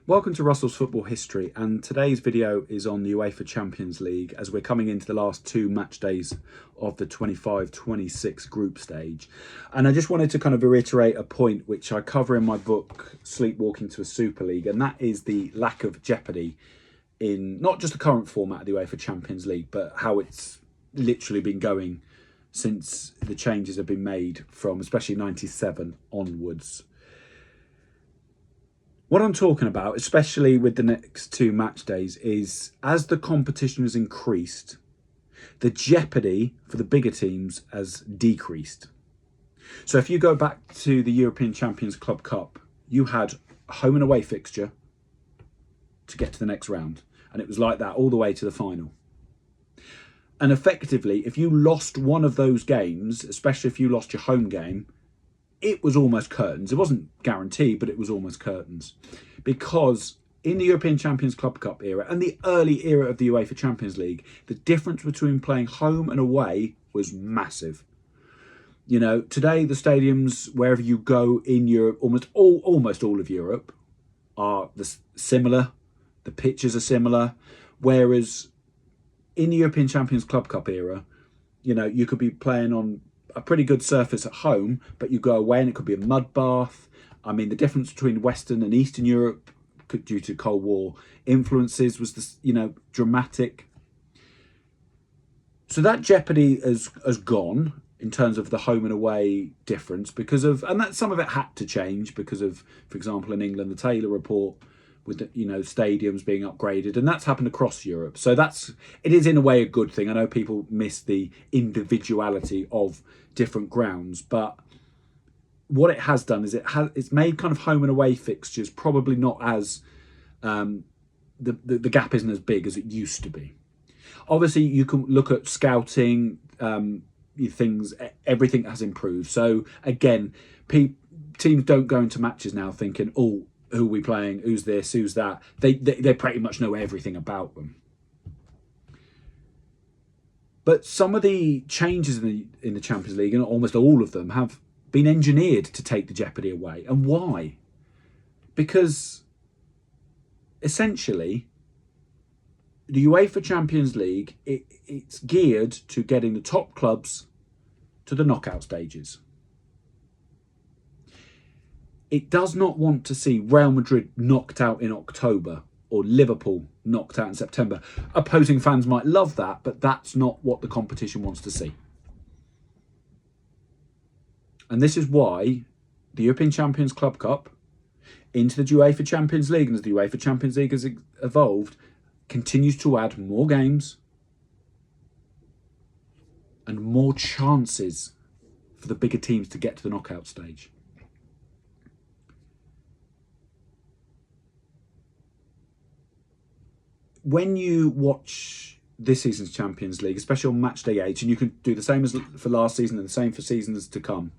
Welcome to Russell's Football History, and today's video is on the UEFA Champions League as we're coming into the last two match days of the 25-26 group stage. And I just wanted to kind of reiterate a point which I cover in my book Sleepwalking to a Super League, and that is the lack of jeopardy in not just the current format of the UEFA Champions League, but how it's literally been going since the changes have been made from especially 97 onwards. What I'm talking about, especially with the next two match days, is as the competition has increased, the jeopardy for the bigger teams has decreased. So if you go back to the European Champions Club Cup, you had a home and away fixture to get to the next round. And it was like that all the way to the final. And effectively, if you lost one of those games, especially if you lost your home game, it was almost curtains. It wasn't guaranteed, but it was almost curtains. Because in the European Champions Club Cup era and the early era of the UEFA Champions League, the difference between playing home and away was massive. You know, today the stadiums, wherever you go in Europe, almost all of Europe, are similar. The pitches are similar. Whereas in the European Champions Club Cup era, you know, you could be playing on a pretty good surface at home, but you go away and it could be a mud bath. I mean, the difference between Western and Eastern Europe, due to Cold War influences, was this, you know, dramatic. So that jeopardy has gone in terms of the home and away difference because of, and that some of it had to change because of, for example, in England, the Taylor report with the, you know, stadiums being upgraded, and that's happened across Europe. So it is in a way a good thing. I know people miss the individuality of different grounds, but what it has done is it's made kind of home and away fixtures probably not as the gap isn't as big as it used to be. Obviously, you can look at scouting things. Everything has improved. So again, teams don't go into matches now thinking, oh, who are we playing? Who's this? Who's that? They pretty much know everything about them. But some of the changes in the Champions League, and almost all of them, have been engineered to take the jeopardy away. And why? Because essentially, the UEFA Champions League, it's geared to getting the top clubs to the knockout stages. It does not want to see Real Madrid knocked out in October or Liverpool knocked out in September. Opposing fans might love that, but that's not what the competition wants to see. And this is why the European Champions Club Cup into the UEFA Champions League, and as the UEFA Champions League has evolved, continues to add more games and more chances for the bigger teams to get to the knockout stage. When you watch this season's Champions League, especially on match day 8, and you can do the same as for last season and the same for seasons to come,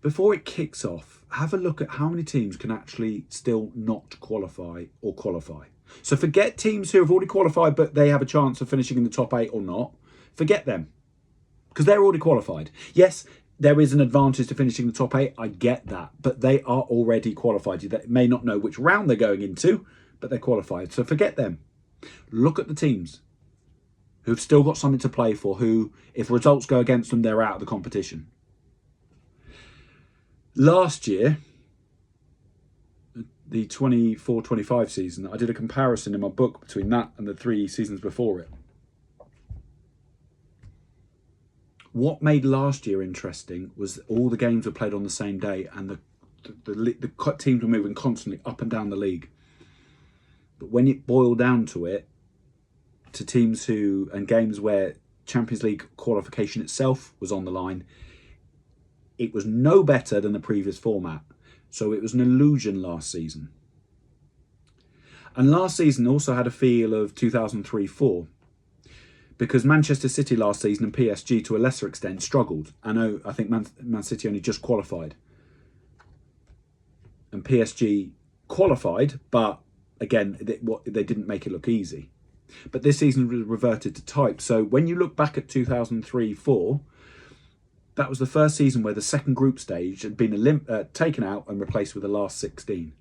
before it kicks off, have a look at how many teams can actually still not qualify or qualify. So forget teams who have already qualified but they have a chance of finishing in the top 8 or not. Forget them, because they're already qualified. Yes, there is an advantage to finishing the top 8, I get that, but they are already qualified. They may not know which round they're going into, but they're qualified. So forget them. Look at the teams who've still got something to play for, who, if results go against them, they're out of the competition. Last year, the 24-25 season, I did a comparison in my book between that and the 3 seasons before it. What made last year interesting was that all the games were played on the same day, and the teams were moving constantly up and down the league. But when it boiled down to it, to teams and games where Champions League qualification itself was on the line, it was no better than the previous format. So it was an illusion last season. And last season also had a feel of 2003-04. Because Manchester City last season and PSG to a lesser extent struggled. I think Man City only just qualified. And PSG qualified, but again, they didn't make it look easy. But this season reverted to type. So when you look back at 2003-04, That was the first season where the second group stage had been taken out and replaced with the last 16.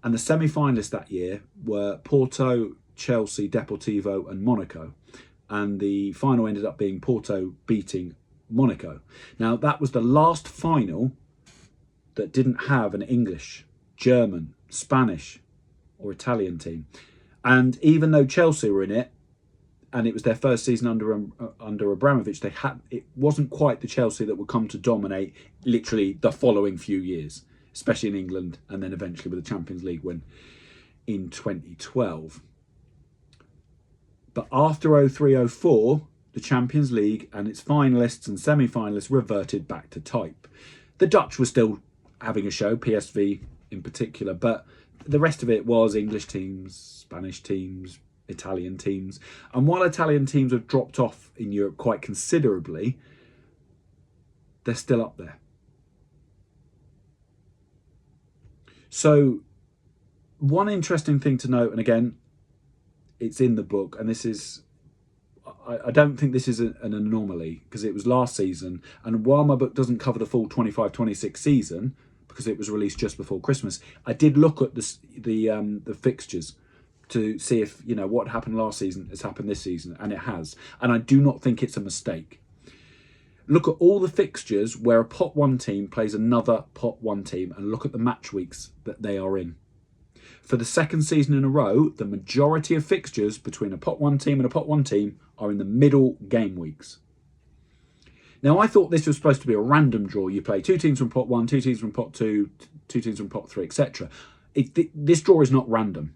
And the semi-finalists that year were Porto, Chelsea, Deportivo and Monaco. And the final ended up being Porto beating Monaco. Now, that was the last final that didn't have an English, German, Spanish or Italian team. And even though Chelsea were in it, and it was their first season under Abramovich, it wasn't quite the Chelsea that would come to dominate literally the following few years, especially in England, and then eventually with the Champions League win in 2012. But after 03-04, the Champions League and its finalists and semi-finalists reverted back to type. The Dutch were still having a show, PSV in particular, but the rest of it was English teams, Spanish teams, Italian teams. And while Italian teams have dropped off in Europe quite considerably, they're still up there. So one interesting thing to note, and again, it's in the book, and this is, I don't think this is an anomaly, because it was last season, and while my book doesn't cover the full 25-26 season, because it was released just before Christmas, I did look at the fixtures to see if, you know, what happened last season has happened this season, and it has. And I do not think it's a mistake. Look at all the fixtures where a pot 1 team plays another pot 1 team, and look at the match weeks that they are in. For the second season in a row, the majority of fixtures between a pot 1 team and a pot 1 team are in the middle game weeks. Now, I thought this was supposed to be a random draw. You play 2 teams from pot 1, 2 teams from pot 2, 2 teams from pot 3, etc. This draw is not random.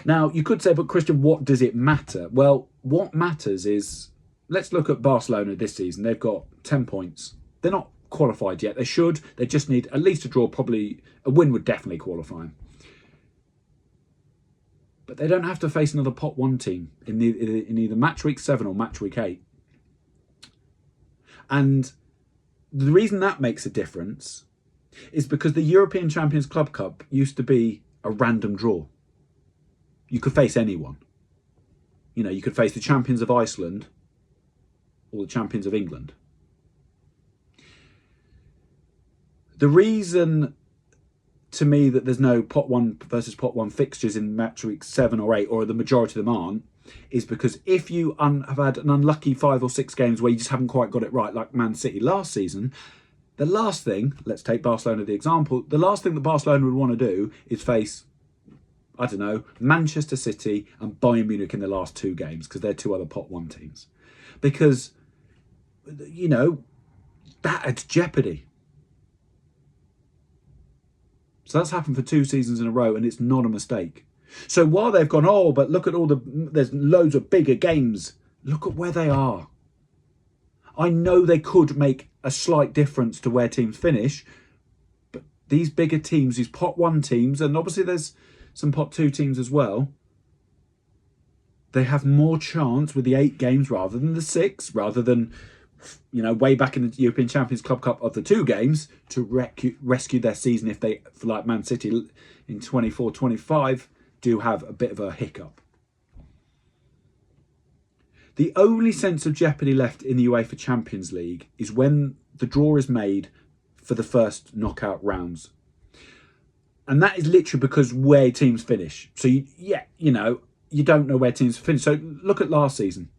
Now, you could say, but Christian, what does it matter? Well, what matters is, let's look at Barcelona this season. They've got 10 points. They're not qualified yet. They should. They just need at least a draw. Probably a win would definitely qualify them. But they don't have to face another pot 1 team in either match week 7 or match week 8. And the reason that makes a difference is because the European Champions Club Cup used to be a random draw. You could face anyone. You know, you could face the champions of Iceland or the champions of England. The reason to me that there's no pot 1 versus pot 1 fixtures in match week 7 or 8, or the majority of them aren't, is because if you have had an unlucky 5 or 6 games where you just haven't quite got it right, like Man City last season, the last thing, let's take Barcelona the example, the last thing that Barcelona would want to do is face, I don't know, Manchester City and Bayern Munich in the last 2 games, because they're 2 other pot 1 teams. Because, you know, that adds jeopardy. So that's happened for 2 seasons in a row, and it's not a mistake. So while they've gone, oh, but look at there's loads of bigger games, look at where they are. I know they could make a slight difference to where teams finish, but these bigger teams, these pot 1 teams, and obviously there's some pot 2 teams as well, they have more chance with the 8 games rather than the 6, rather than, you know, way back in the European Champions Club Cup of the 2 games to rescue their season if they, like Man City in 24-25, do have a bit of a hiccup. The only sense of jeopardy left in the UEFA Champions League is when the draw is made for the first knockout rounds. And that is literally because where teams finish. So, you know, you don't know where teams finish. So look at last season.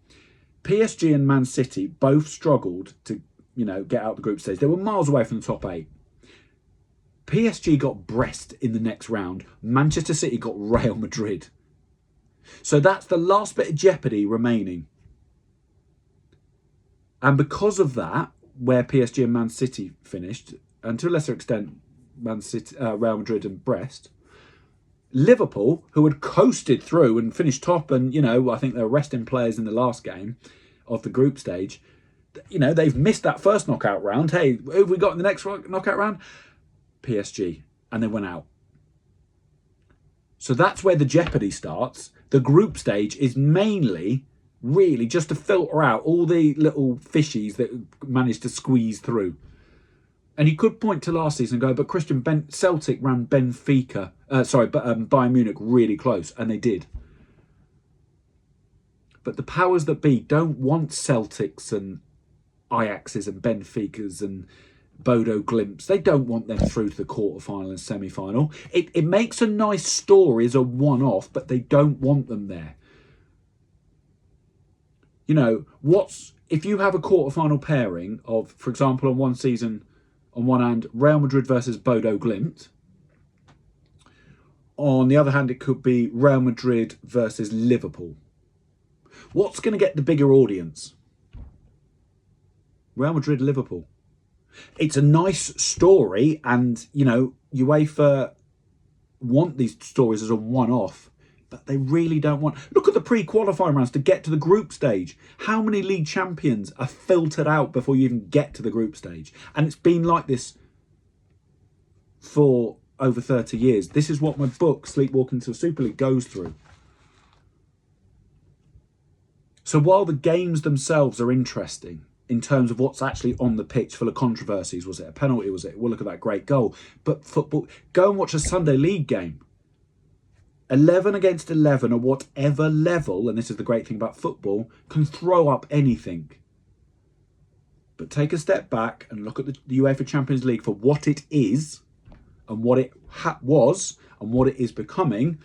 PSG and Man City both struggled to, you know, get out the group stage. They were miles away from the top 8. PSG got Brest in the next round. Manchester City got Real Madrid. So that's the last bit of jeopardy remaining. And because of that, where PSG and Man City finished, and to a lesser extent, Man City, Real Madrid and Brest, Liverpool, who had coasted through and finished top, and, you know, I think they were resting players in the last game of the group stage, you know, they've missed that first knockout round. Hey, who have we got in the next knockout round? PSG. And they went out. So that's where the jeopardy starts. The group stage is mainly really just to filter out all the little fishies that managed to squeeze through. And you could point to last season and go, but Christian, Celtic ran Bayern Munich really close, and they did. But the powers that be don't want Celtics and Ajaxes and Benficas and Bodo Glimps. They don't want them through to the quarterfinal and semi-final. It makes a nice story as a one-off, but they don't want them there. You know, if you have a quarterfinal pairing of, for example, on one season, on one hand, Real Madrid versus Bodo Glimt. On the other hand, it could be Real Madrid versus Liverpool. What's going to get the bigger audience? Real Madrid, Liverpool. It's a nice story, and, you know, UEFA want these stories as a one-off, but they really don't want... Look at the pre-qualifying rounds to get to the group stage. How many league champions are filtered out before you even get to the group stage? And it's been like this for over 30 years. This is what my book, Sleepwalking to the Super League, goes through. So while the games themselves are interesting, in terms of what's actually on the pitch, full of controversies, was it a penalty, was it, well, look at that great goal. But football, go and watch a Sunday league game. 11 against 11 or whatever level, and this is the great thing about football, can throw up anything. But take a step back and look at the UEFA Champions League for what it is and what it was and what it is becoming.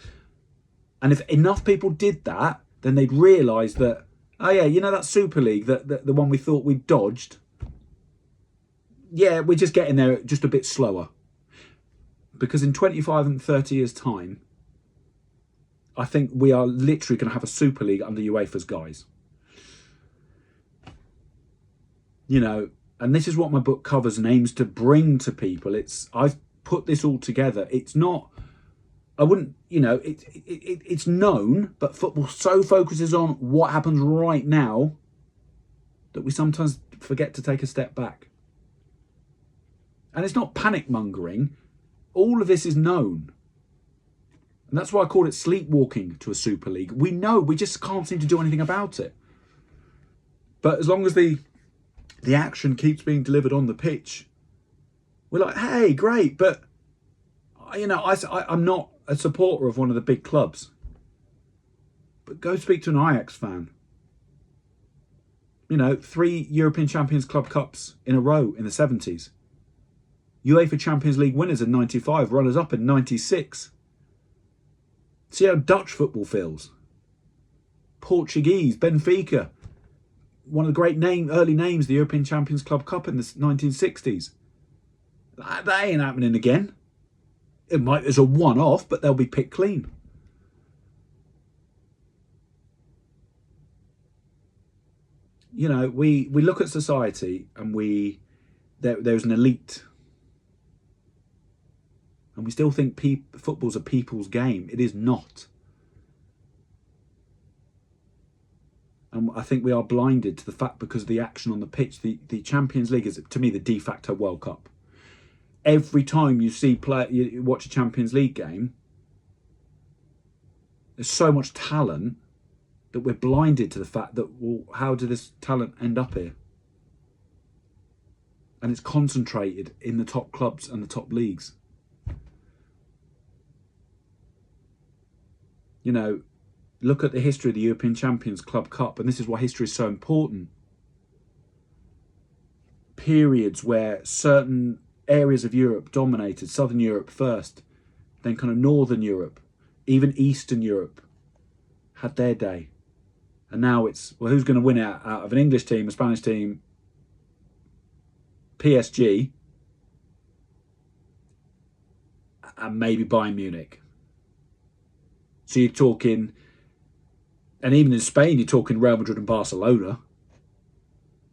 And if enough people did that, then they'd realise that, oh yeah, you know that Super League, the one we thought we'd dodged? Yeah, we're just getting there just a bit slower. Because in 25 and 30 years' time, I think we are literally going to have a Super League under UEFA's guise. You know, and this is what my book covers and aims to bring to people. I've put this all together. It's not, I wouldn't, you know, it's known, but football so focuses on what happens right now that we sometimes forget to take a step back. And it's not panic mongering. All of this is known. And that's why I call it sleepwalking to a Super League. We know, we just can't seem to do anything about it. But as long as the action keeps being delivered on the pitch, we're like, hey, great. But, you know, I'm not a supporter of one of the big clubs. But go speak to an Ajax fan. You know, 3 European Champions Club Cups in a row in the 70s. UEFA Champions League winners in 95, runners-up in 96. See how Dutch football feels. Portuguese, Benfica. One of the great early names, the European Champions Club Cup in the 1960s. That ain't happening again. It might as a one-off, but they'll be picked clean. You know, we look at society and there's an elite. And we still think football's a people's game. It is not. And I think we are blinded to the fact because of the action on the pitch. The Champions League is, to me, the de facto World Cup. Every time you watch a Champions League game, there's so much talent that we're blinded to the fact that, well, how did this talent end up here? And it's concentrated in the top clubs and the top leagues. You know, look at the history of the European Champions Club Cup, and this is why history is so important. Periods where certain areas of Europe dominated, Southern Europe first, then kind of Northern Europe, even Eastern Europe had their day. And now it's, well, who's going to win out of an English team, a Spanish team, PSG, and maybe Bayern Munich. So you're talking, and even in Spain, you're talking Real Madrid and Barcelona.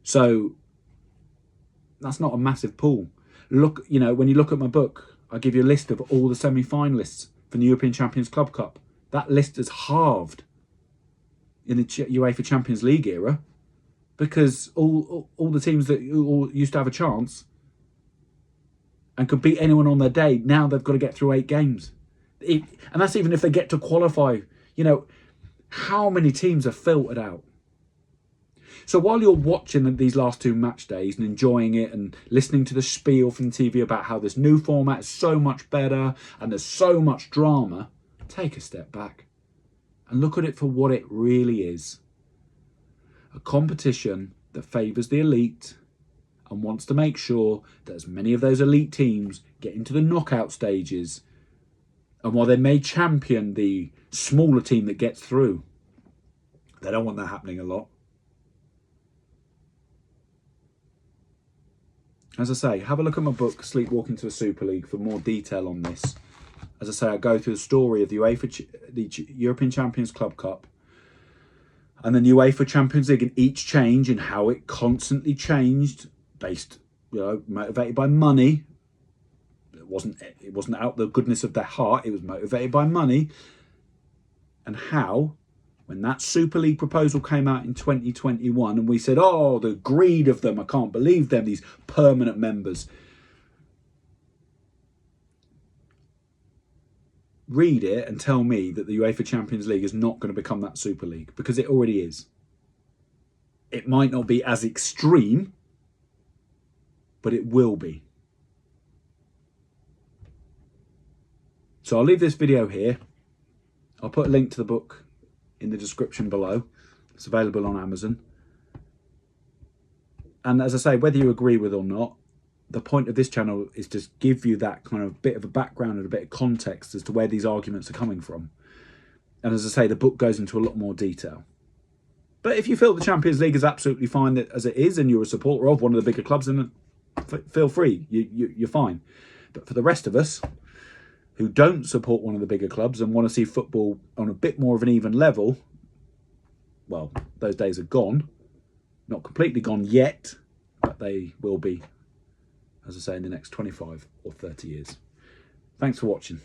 So that's not a massive pool. Look, you know, when you look at my book, I give you a list of all the semi-finalists for the European Champions Club Cup. That list is halved in the UEFA Champions League era because all the teams that all used to have a chance and could beat anyone on their day, now they've got to get through 8 games. And that's even if they get to qualify. You know, how many teams are filtered out? So while you're watching these last 2 match days and enjoying it and listening to the spiel from the TV about how this new format is so much better and there's so much drama, take a step back and look at it for what it really is. A competition that favours the elite and wants to make sure that as many of those elite teams get into the knockout stages. And while they may champion the smaller team that gets through, they don't want that happening a lot. As I say, have a look at my book, Sleepwalking to a Super League, for more detail on this. As I say, I go through the story of the European Champions Club Cup and then the UEFA Champions League, and each change and how it constantly changed based, motivated by money. It wasn't out the goodness of their heart. It was motivated by money. And how, when that Super League proposal came out in 2021, and we said, oh, the greed of them, I can't believe them, these permanent members. Read it and tell me that the UEFA Champions League is not going to become that Super League, because it already is. It might not be as extreme, but it will be. So I'll leave this video here. I'll put a link to the book in the description below. It's available on Amazon. And as I say, whether you agree with or not, the point of this channel is to give you that kind of bit of a background and a bit of context as to where these arguments are coming from. And as I say, the book goes into a lot more detail. But if you feel the Champions League is absolutely fine as it is, and you're a supporter of one of the bigger clubs, then feel free, you're fine. But for the rest of us who don't support one of the bigger clubs and want to see football on a bit more of an even level, well, those days are gone. Not completely gone yet, but they will be, as I say, in the next 25 or 30 years. Thanks for watching.